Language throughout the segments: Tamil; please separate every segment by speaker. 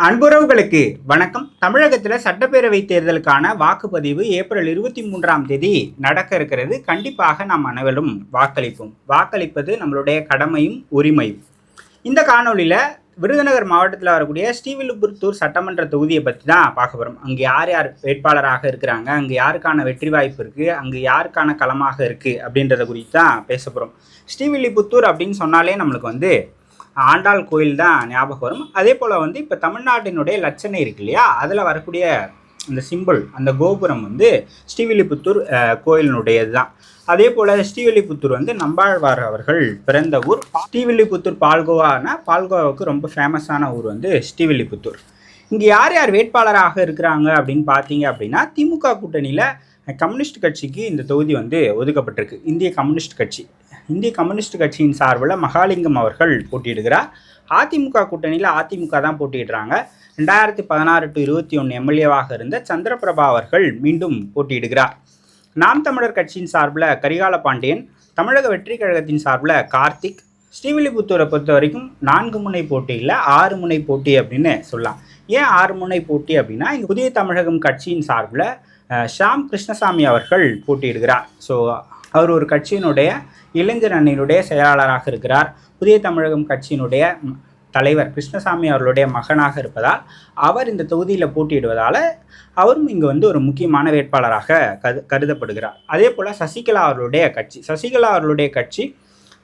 Speaker 1: அன்புறவுகளுக்கு வணக்கம். தமிழகத்தில் சட்டப்பேரவை தேர்தலுக்கான வாக்குப்பதிவு ஏப்ரல் 23ஆம் தேதி நடக்க இருக்கிறது. கண்டிப்பாக நாம் அனைவரும் வாக்களிப்போம். வாக்களிப்பது நம்மளுடைய கடமையும் உரிமையும். இந்த காணொலியில் விருதுநகர் மாவட்டத்தில் வரக்கூடிய ஸ்ரீவில்லிபுத்தூர் சட்டமன்ற தொகுதியை பற்றி தான் பார்க்க போகிறோம். அங்கே யார் யார் வேட்பாளராக இருக்கிறாங்க, அங்கே யாருக்கான வெற்றி வாய்ப்பு இருக்குது, அங்கே யாருக்கான களமாக இருக்குது அப்படின்றத குறித்து தான் பேச போகிறோம். ஸ்ரீவில்லிபுத்தூர் அப்படின்னு சொன்னாலே நம்மளுக்கு ஆண்டாள் கோயில் தான் ஞாபகம் வரும். அதே போல் இப்போ தமிழ்நாட்டினுடைய லட்சணை இருக்கு இல்லையா, அதில் வரக்கூடிய அந்த சிம்பிள், அந்த கோபுரம் ஸ்ரீவில்லிபுத்தூர் கோயிலினுடையது தான். அதே போல் ஸ்ரீவில்லிபுத்தூர் நம்பாழ்வார் அவர்கள் பிறந்த ஊர். ஸ்ரீவில்லிபுத்தூர் பால்கோவாவுக்கு ரொம்ப ஃபேமஸான ஊர் ஸ்ரீவில்லிபுத்தூர். இங்கே யார் யார் வேட்பாளராக இருக்கிறாங்க அப்படின்னு பார்த்தீங்க அப்படின்னா, திமுக கூட்டணியில் கம்யூனிஸ்ட் கட்சிக்கு இந்த தொகுதி ஒதுக்கப்பட்டிருக்கு. இந்திய கம்யூனிஸ்ட் கட்சியின் சார்பில் மகாலிங்கம் அவர்கள் போட்டியிடுகிறார். அதிமுக கூட்டணியில் அதிமுக தான் போட்டியிடுறாங்க. 2016 to 21 எம்எல்ஏவாக இருந்த சந்திரபிரபா அவர்கள் மீண்டும் போட்டியிடுகிறார். நாம் தமிழர் கட்சியின் சார்பில் கரிகால பாண்டியன், தமிழக வெற்றி கழகத்தின் சார்பில் கார்த்திக். ஸ்ரீவில்லிபுத்தூரை பொறுத்த வரைக்கும் 4 முனை போட்டி இல்லை, 6 முனை போட்டி அப்படின்னு சொல்லலாம். ஏன் 6 முனை போட்டி அப்படின்னா, இங்கே புதிய தமிழகம் கட்சியின் சார்பில் ஷாம் கிருஷ்ணசாமி அவர்கள் போட்டியிடுகிறார். ஸோ அவர் ஒரு கட்சியினுடைய இளைஞர் அணியினுடைய செயலாளராக இருக்கிறார். புதிய தமிழகம் கட்சியினுடைய தலைவர் கிருஷ்ணசாமி அவர்களுடைய மகனாக இருப்பதால் அவர் இந்த தொகுதியில் போட்டியிடுவதால் அவரும் இங்கே ஒரு முக்கியமான வேட்பாளராக கருதப்படுகிறார். அதே போல் சசிகலா அவர்களுடைய கட்சி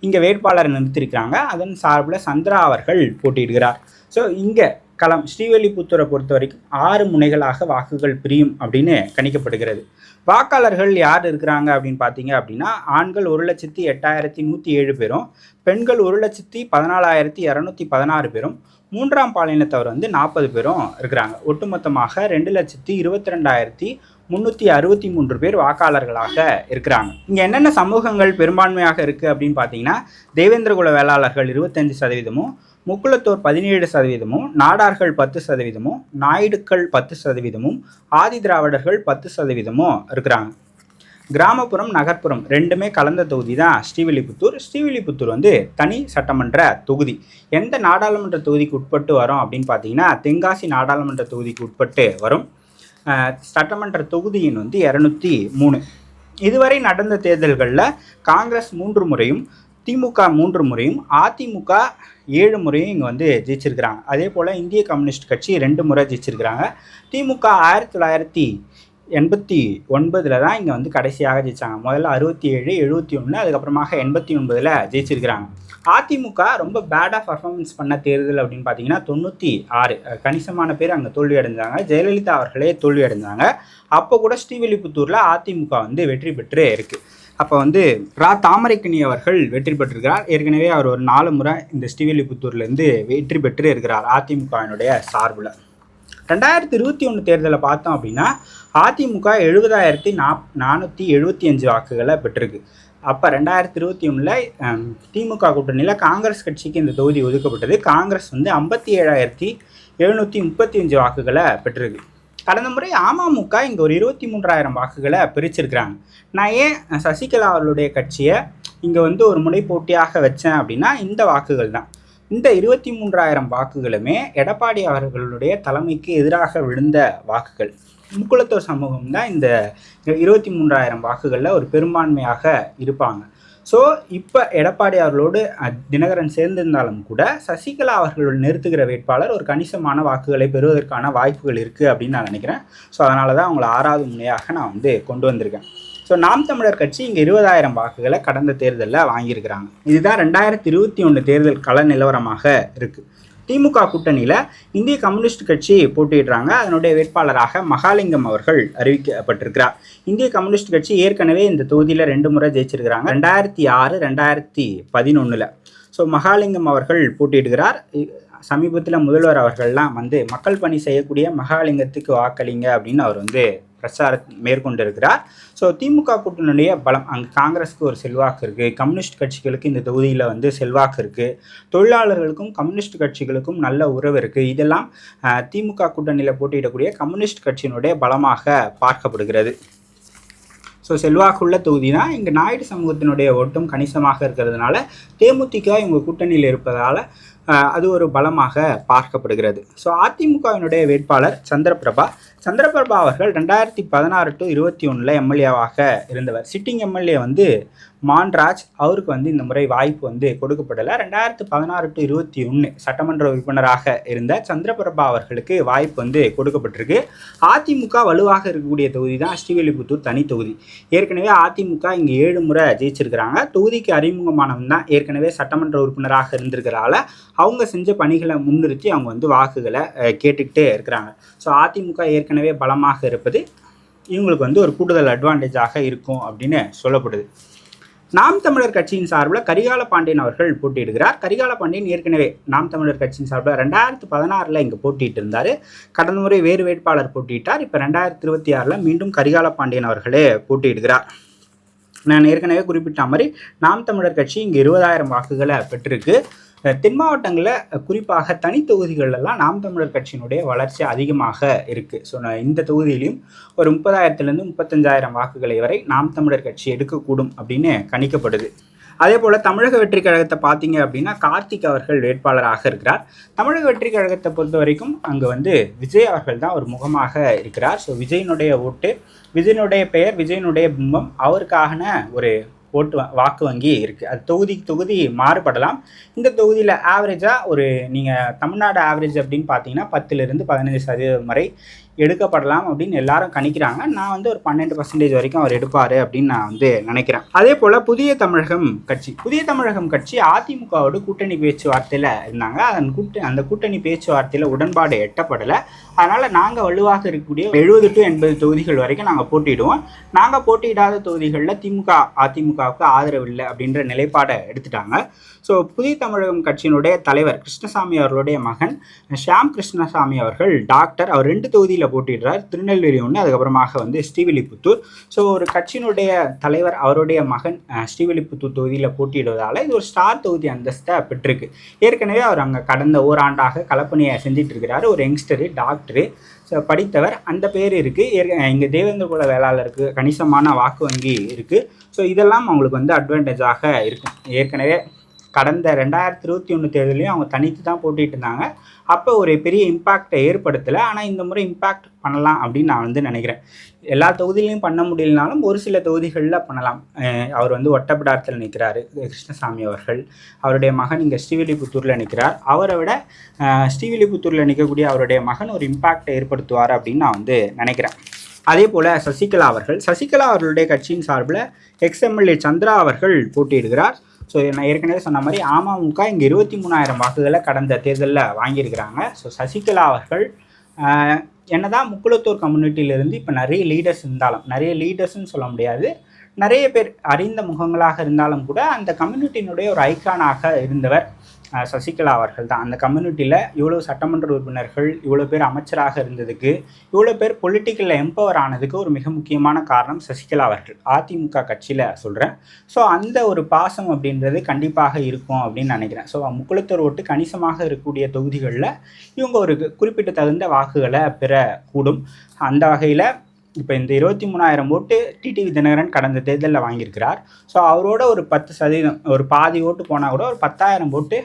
Speaker 1: இங்கே வேட்பாளரை நிறுத்தியிருக்கிறாங்க. அதன் சார்பில் சந்திரா அவர்கள் போட்டியிடுகிறார். ஸோ இங்கே களம் ஸ்ரீவில்லிபுத்தூரை பொறுத்த வரைக்கும் 6 முனைகளாக வாக்குகள் பிரியும் அப்படின்னு கணிக்கப்படுகிறது. வாக்காளர்கள் யார் இருக்கிறாங்க அப்படின்னு பார்த்தீங்க அப்படின்னா, ஆண்கள் 1,08,107 பேரும், பெண்கள் 1,14,216 பேரும், 3ஆம் பாலினத்தவர் 40 பேரும் இருக்கிறாங்க. ஒட்டுமொத்தமாக 2,22,363 பேர் வாக்காளர்களாக இருக்கிறாங்க. இங்கே என்னென்ன சமூகங்கள் பெரும்பான்மையாக இருக்குது அப்படின்னு பார்த்தீங்கன்னா, தேவேந்திரகுல வேளாளர்கள் 25%, முக்குளத்தோர் 17%, நாடார்கள் 10%, நாயுடுக்கள் 10%, ஆதி திராவிடர்கள் 10% இருக்கிறாங்க. கிராமப்புறம் நகர்ப்புறம் ரெண்டுமே கலந்த தொகுதி தான் ஸ்ரீவில்லிபுத்தூர் தனி சட்டமன்ற தொகுதி. எந்த நாடாளுமன்ற தொகுதிக்கு உட்பட்டு வரும் அப்படின்னு பார்த்தீங்கன்னா, தென்காசி நாடாளுமன்ற தொகுதிக்கு உட்பட்டு வரும். சட்டமன்ற தொகுதியின் 203. இதுவரை நடந்த தேர்தல்களில் காங்கிரஸ் 3 முறையும், திமுக 3 முறையும், அதிமுக 7 முறையும் இங்கே ஜெயிச்சிருக்கிறாங்க. அதே போல் இந்திய கம்யூனிஸ்ட் கட்சி 2 முறை ஜெயிச்சிருக்கிறாங்க. திமுக 1989 தான் இங்கே கடைசியாக ஜெயிச்சாங்க. முதல்ல 67, 71, அதுக்கப்புறமாக 89 ஜெயிச்சிருக்கிறாங்க. அதிமுக ரொம்ப பேடாக பர்ஃபார்மன்ஸ் பண்ண தேர்தல் அப்படின்னு பார்த்தீங்கன்னா 96. கணிசமான பேர் அங்கே தோல்வி அடைஞ்சாங்க. ஜெயலலிதா அவர்களே தோல்வி அடைஞ்சாங்க. அப்போ கூட ஸ்ரீவில்லிபுத்தூரில் அதிமுக வெற்றி பெற்று இருக்குது. அப்போ தாமரைக்கனி அவர்கள் வெற்றி பெற்றிருக்கிறார். ஏற்கனவே அவர் ஒரு 4 முறை இந்த ஸ்ரீவில்லிபுத்தூர்லேருந்து வெற்றி பெற்று இருக்கிறார் அதிமுகவினுடைய சார்பில். 2021 தேர்தலை பார்த்தோம் அப்படின்னா, அதிமுக 70,475 வாக்குகளை பெற்றிருக்கு. அப்போ 2021 திமுக கூட்டணியில் காங்கிரஸ் கட்சிக்கு இந்த தொகுதி ஒதுக்கப்பட்டது. காங்கிரஸ் 57,735 வாக்குகளை பெற்றிருக்கு. கடந்த முறை அமமுக இங்கே ஒரு 23,000 வாக்குகளை பிரிச்சிருக்கிறாங்க. நான் ஏன் சசிகலா அவர்களுடைய கட்சியை இங்கே ஒரு முனை போட்டியாக வச்சேன் அப்படின்னா, இந்த வாக்குகள் தான். இந்த 23,000 வாக்குகளுமே எடப்பாடி அவர்களுடைய தலைமைக்கு எதிராக விழுந்த வாக்குகள். முக்குளத்தோர் சமூகம் தான் இந்த 23,000 வாக்குகளில் ஒரு பெரும்பான்மையாக இருப்பாங்க. ஸோ இப்போ எடப்பாடி அவர்களோடு தினகரன் சேர்ந்திருந்தாலும் கூட சசிகலா அவர்கள் நிறுத்துகிற வேட்பாளர் ஒரு கணிசமான வாக்குகளை பெறுவதற்கான வாய்ப்புகள் இருக்குது அப்படின்னு நான் நினைக்கிறேன். ஸோ அதனால தான் அவங்களை 6வது முனையாக நான் கொண்டு வந்திருக்கேன். ஸோ நாம் தமிழர் கட்சி இங்கே 20,000 வாக்குகளை கடந்த தேர்தலில் வாங்கியிருக்கிறாங்க. இதுதான் 2021 தேர்தல் கள நிலவரமாக இருக்குது. திமுக கூட்டணியில் இந்திய கம்யூனிஸ்ட் கட்சி போட்டியிடுறாங்க. அதனுடைய வேட்பாளராக மகாலிங்கம் அவர்கள் அறிவிக்கப்பட்டிருக்கிறார். இந்திய கம்யூனிஸ்ட் கட்சி ஏற்கனவே இந்த தொகுதியில் 2 முறை ஜெயிச்சிருக்கிறாங்க, 2006, 2011. ஸோ மகாலிங்கம் அவர்கள் போட்டியிடுகிறார். சமீபத்தில் முதல்வர் அவர்கள்லாம் மக்கள் பணி செய்யக்கூடிய மகாலிங்கத்துக்கு வாக்களிங்க அப்படின்னு அவர் பிரச்சாரம் மேற்கொண்டிருக்கிறார். ஸோ திமுக கூட்டணியுடைய பலம், அங்கே காங்கிரஸுக்கு ஒரு செல்வாக்கு இருக்குது, கம்யூனிஸ்ட் கட்சிகளுக்கு இந்த தொகுதியில் செல்வாக்கு இருக்குது, தொழிலாளர்களுக்கும் கம்யூனிஸ்ட் கட்சிகளுக்கும் நல்ல உறவு இருக்குது. இதெல்லாம் திமுக கூட்டணியில் போட்டியிடக்கூடிய கம்யூனிஸ்ட் கட்சியினுடைய பலமாக பார்க்கப்படுகிறது. ஸோ செல்வாக்குள்ள தொகுதி தான். இங்கே நாயுடு சமூகத்தினுடைய ஓட்டும் கணிசமாக இருக்கிறதுனால தேமுதிக இவங்க கூட்டணியில் இருப்பதால் அது ஒரு பலமாக பார்க்கப்படுகிறது. ஸோ அதிமுகவினுடைய வேட்பாளர் சந்திரபிரபா அவர்கள் 2016 to 21 எம்எல்ஏவாக இருந்தவர். சிட்டிங் எம்எல்ஏ மான்ராஜ், அவருக்கு இந்த முறை வாய்ப்பு கொடுக்கப்படலை. 2016 to 21 சட்டமன்ற உறுப்பினராக இருந்த சந்திரபிரபா அவர்களுக்கு வாய்ப்பு கொடுக்கப்பட்டிருக்கு. அதிமுக வலுவாக இருக்கக்கூடிய தொகுதி தான் ஸ்ரீவில்லிபுத்தூர் தனி தொகுதி. ஏற்கனவே அதிமுக இங்கே 7 முறை ஜெயிச்சிருக்கிறாங்க. தொகுதிக்கு அறிமுகமானவன் தான் ஏற்கனவே சட்டமன்ற உறுப்பினராக இருந்திருக்கிறால அவங்க செஞ்ச பணிகளை முன்னிறுத்தி அவங்க வாக்குகளை கேட்டுக்கிட்டே இருக்கிறாங்க. ஸோ அதிமுக ஏற்கனவே பலமாக இருப்பது இவங்களுக்கு ஒரு கூடுதல் அட்வான்டேஜாக இருக்கும் அப்படின்னு சொல்லப்படுது. நாம் தமிழர் கட்சியின் சார்பில் கரிகால பாண்டியன் அவர்கள் போட்டியிடுகிறார். கரிகால பாண்டியன் ஏற்கனவே நாம் தமிழர் கட்சியின் சார்பில் 2016 இங்கே போட்டிட்டு இருந்தார். கடந்த முறை வேறு வேட்பாளர் போட்டியிட்டார். இப்போ 2026 மீண்டும் கரிகால பாண்டியன் அவர்களே போட்டியிடுகிறார். நான் ஏற்கனவே குறிப்பிட்ட மாதிரி நாம் தமிழர் கட்சி இங்கே 20,000 வாக்குகளை பெற்றிருக்கு. தென் மாவட்டங்களில் குறிப்பாக தனி தொகுதிகளெல்லாம் நாம் தமிழர் கட்சியினுடைய வளர்ச்சி அதிகமாக இருக்குது. ஸோ இந்த தொகுதியிலையும் ஒரு 30,000 to 35,000 வாக்குகளை வரை நாம் தமிழர் கட்சி எடுக்கக்கூடும் அப்படின்னு கணிக்கப்படுது. அதே போல் தமிழக வெற்றி கழகத்தை பார்த்தீங்க அப்படின்னா கார்த்திக் அவர்கள் வேட்பாளராக இருக்கிறார். தமிழக வெற்றி கழகத்தை பொறுத்த வரைக்கும் அங்கே விஜய் அவர்கள் தான் ஒரு முகமாக இருக்கிறார். ஸோ விஜயனுடைய ஓட்டு, விஜயனுடைய பெயர், விஜயனுடைய பிம்பம், அவருக்கான ஒரு வாக்கு வங்கி இருக்குது. அது தொகுதிக்கு தொகுதி மாறுபடலாம். இந்த தொகுதியில் ஆவரேஜாக நீங்கள் தமிழ்நாடு ஆவரேஜ் அப்படின்னு பார்த்தீங்கன்னா 10% to 15% வரை எடுக்கப்படலாம் அப்படின்னு எல்லாரும் கணிக்கிறாங்க. நான் ஒரு 12% வரைக்கும் அவர் எடுப்பார் அப்படின்னு நான் நினைக்கிறேன். அதே போல் புதிய தமிழகம் கட்சி அதிமுகவோட கூட்டணி பேச்சுவார்த்தையில் இருந்தாங்க. அந்த கூட்டணி பேச்சுவார்த்தையில் உடன்பாடு எட்டப்படலை. அதனால் நாங்கள் வலுவாக இருக்கக்கூடிய 70 to 80 தொகுதிகள் வரைக்கும் நாங்கள் போட்டியிடுவோம். நாங்கள் போட்டியிடாத தொகுதிகளில் அதிமுகவுக்கு ஆதரவு இல்லை அப்படின்ற நிலைப்பாடை எடுத்துட்டாங்க. ஸோ புதிய தமிழகம் கட்சியினுடைய தலைவர் கிருஷ்ணசாமி அவர்களுடைய மகன் ஷியாம் கிருஷ்ணசாமி அவர்கள் டாக்டர், அவர் 2 தொகுதியில் போட்டிடுறார். திருநெல்வேலி ஒன்று, அதுக்கப்புறமாக ஸ்ரீவில்லிபுத்தூர். ஸோ ஒரு கட்சியினுடைய தலைவர் அவருடைய மகன் ஸ்ரீவில்லிபுத்தூர் தொகுதியில் போட்டியிடுவதால் இது ஒரு ஸ்டார் தொகுதி அந்தஸ்தை பெற்றிருக்கு. ஏற்கனவே அவர் அங்கே கடந்த ஓராண்டாக களப்பணியை செஞ்சிட்டு இருக்கிறாரு. ஒரு யங்ஸ்டரு, டாக்டரு, படித்தவர், அந்த பேர் இருக்குது. இங்கே தேவேந்திர குல வேளாளருக்கு கணிசமான வாக்கு வங்கி இருக்குது. ஸோ இதெல்லாம் அவங்களுக்கு அட்வான்டேஜாக இருக்கும். ஏற்கனவே கடந்த 2021 தேர்தலையும் அவங்க தனித்து தான் போட்டிட்டு இருந்தாங்க. அப்போ ஒரு பெரிய இம்பேக்டை ஏற்படுத்தலை. ஆனால் இந்த முறை இம்பேக்ட் பண்ணலாம் அப்படின்னு நான் நினைக்கிறேன். எல்லா தொகுதியிலையும் பண்ண முடியலனாலும் ஒரு சில தொகுதிகளில் பண்ணலாம். அவர் ஒட்டப்பிடாரத்தில் நிற்கிறாரு கிருஷ்ணசாமி அவர்கள். அவருடைய மகன் இங்கே ஸ்ரீவில்லிபுத்தூரில் நிற்கிறார். அவரை விட ஸ்ரீவில்லிபுத்தூரில் நிற்கக்கூடிய அவருடைய மகன் ஒரு இம்பேக்டை ஏற்படுத்துவார் அப்படின்னு நான் நினைக்கிறேன். அதே போல் சசிகலா அவர்களுடைய கட்சியின் சார்பில் எக்ஸ்எம்எல்ஏ சந்திரா அவர்கள் போட்டியிடுகிறார். ஸோ நான் ஏற்கனவே சொன்ன மாதிரி அமமுக இங்கே 23,000 வாக்குகளை கடந்த தேர்தலில் வாங்கியிருக்கிறாங்க. ஸோ சசிகலா அவர்கள் என்னதான் முக்குளத்தூர் கம்யூனிட்டியிலிருந்து இப்போ நிறைய லீடர்ஸ்ன்னு சொல்ல முடியாது, நிறைய பேர் அறிந்த முகங்களாக இருந்தாலும் கூட அந்த கம்யூனிட்டியினுடைய ஒரு ஐக்கானாக இருந்தவர் சசிகலா அவர்கள் தான். அந்த கம்யூனிட்டியில் இவ்வளோ சட்டமன்ற உறுப்பினர்கள், இவ்வளோ பேர் அமைச்சராக இருந்ததுக்கு, இவ்வளோ பேர் பொலிட்டிக்கலில் எம்பவர் ஆனதுக்கு ஒரு மிக முக்கியமான காரணம் சசிகலா அவர்கள். அதிமுக கட்சியில் சொல்கிறேன். ஸோ அந்த ஒரு பாசம் அப்படின்றது கண்டிப்பாக இருக்கும் அப்படின்னு நினைக்கிறேன். ஸோ முக்குளத்தூர் ஓட்டு கணிசமாக இருக்கக்கூடிய தொகுதிகளில் இவங்க ஒரு குறிப்பிட்ட தகுந்த வாக்குகளை பெறக்கூடும். அந்த வகையில் இப்போ இந்த 23,000 ஓட்டு டிடிவி தினகரன் கடந்த தேர்தலில் வாங்கியிருக்கிறார். ஸோ அவரோட ஒரு 10%, ஒரு பாதி ஓட்டு போனால் கூட ஒரு 10,000 ஓட்டு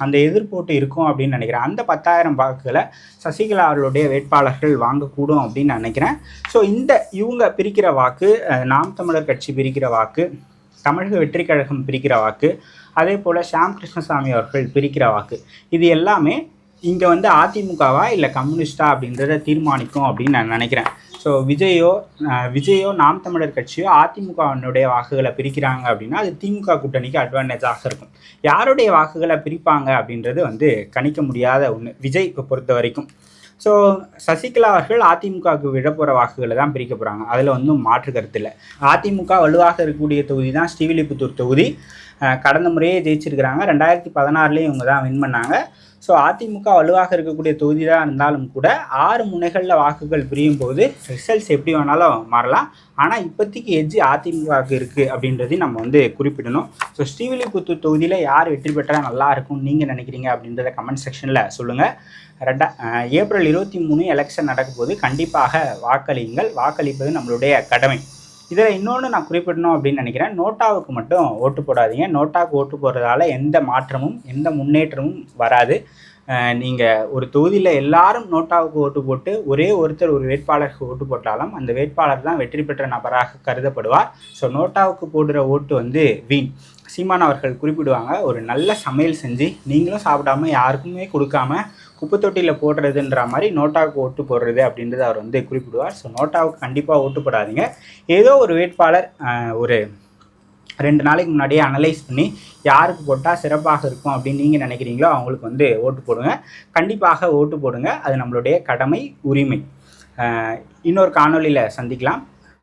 Speaker 1: அந்த எதிர்ப்போட்டு இருக்கும் அப்படின்னு நினைக்கிறேன். அந்த 10,000 வாக்குகளை சசிகலா அவர்களுடைய வேட்பாளர்கள் வாங்கக்கூடும் அப்படின்னு நினைக்கிறேன். ஸோ இவங்க பிரிக்கிற வாக்கு, நாம் தமிழர் கட்சி பிரிக்கிற வாக்கு, தமிழக வெற்றி கழகம் பிரிக்கிற வாக்கு, அதே போல் ஷியாம் கிருஷ்ணசாமி அவர்கள் பிரிக்கிற வாக்கு, இது எல்லாமே இங்கே அதிமுகவா இல்லை கம்யூனிஸ்டா அப்படின்றத தீர்மானிக்கும் அப்படின்னு நான் நினைக்கிறேன். ஸோ விஜயோ நாம் தமிழர் கட்சியோ அதிமுகவினுடைய வாக்குகளை பிரிக்கிறாங்க அப்படின்னா அது திமுக கூட்டணிக்கு அட்வான்டேஜாக இருக்கும். யாருடைய வாக்குகளை பிரிப்பாங்க அப்படின்றது கணிக்க முடியாத ஒன்று விஜய் பொறுத்த வரைக்கும். ஸோ சசிகலா அவர்கள் அதிமுகவுக்கு விட போகிற வாக்குகளை தான் பிரிக்க போகிறாங்க. அதில் மாற்று கருத்து இல்லை. அதிமுக வலுவாக இருக்கக்கூடிய தொகுதி தான் ஸ்ரீவில்லிபுத்தூர் தொகுதி. கடந்த முறையே ஜெயிச்சிருக்கிறாங்க. 2016 இவங்க தான் வின் பண்ணாங்க. ஸோ அதிமுக வலுவாக இருக்கக்கூடிய தொகுதி தான் இருந்தாலும் கூட 6 முனைகளில் வாக்குகள் பிரியும் போது ரிசல்ட்ஸ் எப்படி வேணாலும் மாறலாம். ஆனால் இப்போதைக்கு எட்ஜ் அதிமுகவுக்கு இருக்குது அப்படின்றதையும் நம்ம குறிப்பிடணும். ஸோ ஸ்ரீவில்லிபுத்தூர் தொகுதியில் யார் வெற்றி பெற்றால் நல்லா இருக்கும்னு நீங்கள் நினைக்கிறீங்க அப்படின்றத கமெண்ட் செக்ஷனில் சொல்லுங்கள். ஏப்ரல் 23 எலெக்ஷன் நடக்கும் போது கண்டிப்பாக வாக்களியுங்கள். வாக்களிப்பது நம்மளுடைய கடமை. இதில் இன்னொன்று நான் குறிப்பிடணும் அப்படின்னு நினைக்கிறேன், நோட்டாவுக்கு மட்டும் ஓட்டு போடாதீங்க. நோட்டாவுக்கு ஓட்டு போடுறதால எந்த மாற்றமும் எந்த முன்னேற்றமும் வராது. நீங்கள் ஒரு தொகுதியில் எல்லாரும் நோட்டாவுக்கு ஓட்டு போட்டு ஒரே ஒருத்தர் ஒரு வேட்பாளருக்கு ஓட்டு போட்டாலும் அந்த வேட்பாளர் தான் வெற்றி பெற்ற நபராக கருதப்படுவார். ஸோ நோட்டாவுக்கு போடுற ஓட்டு வீண். சீமான் அவர்கள் குறிப்பிடுவாங்க, ஒரு நல்ல சமையல் செஞ்சு நீங்களும் சாப்பிடாம யாருக்குமே கொடுக்காம குப்பை தொட்டியில் போடுறதுன்ற மாதிரி நோட்டாவுக்கு ஓட்டு போடுறது அப்படின்றது அவர் குறிப்பிடுவார். ஸோ நோட்டாவுக்கு கண்டிப்பாக ஓட்டு போடாதீங்க. ஏதோ ஒரு வேட்பாளர் ஒரு 2 நாளைக்கு முன்னாடியே அனலைஸ் பண்ணி யாருக்கு போட்டால் சிறப்பாக இருக்கும் அப்படின்னு நீங்கள் நினைக்கிறீங்களோ அவங்களுக்கு ஓட்டு போடுங்க. கண்டிப்பாக ஓட்டு போடுங்க. அது நம்மளுடைய கடமை, உரிமை. இன்னொரு காணொலியில் சந்திக்கலாம்.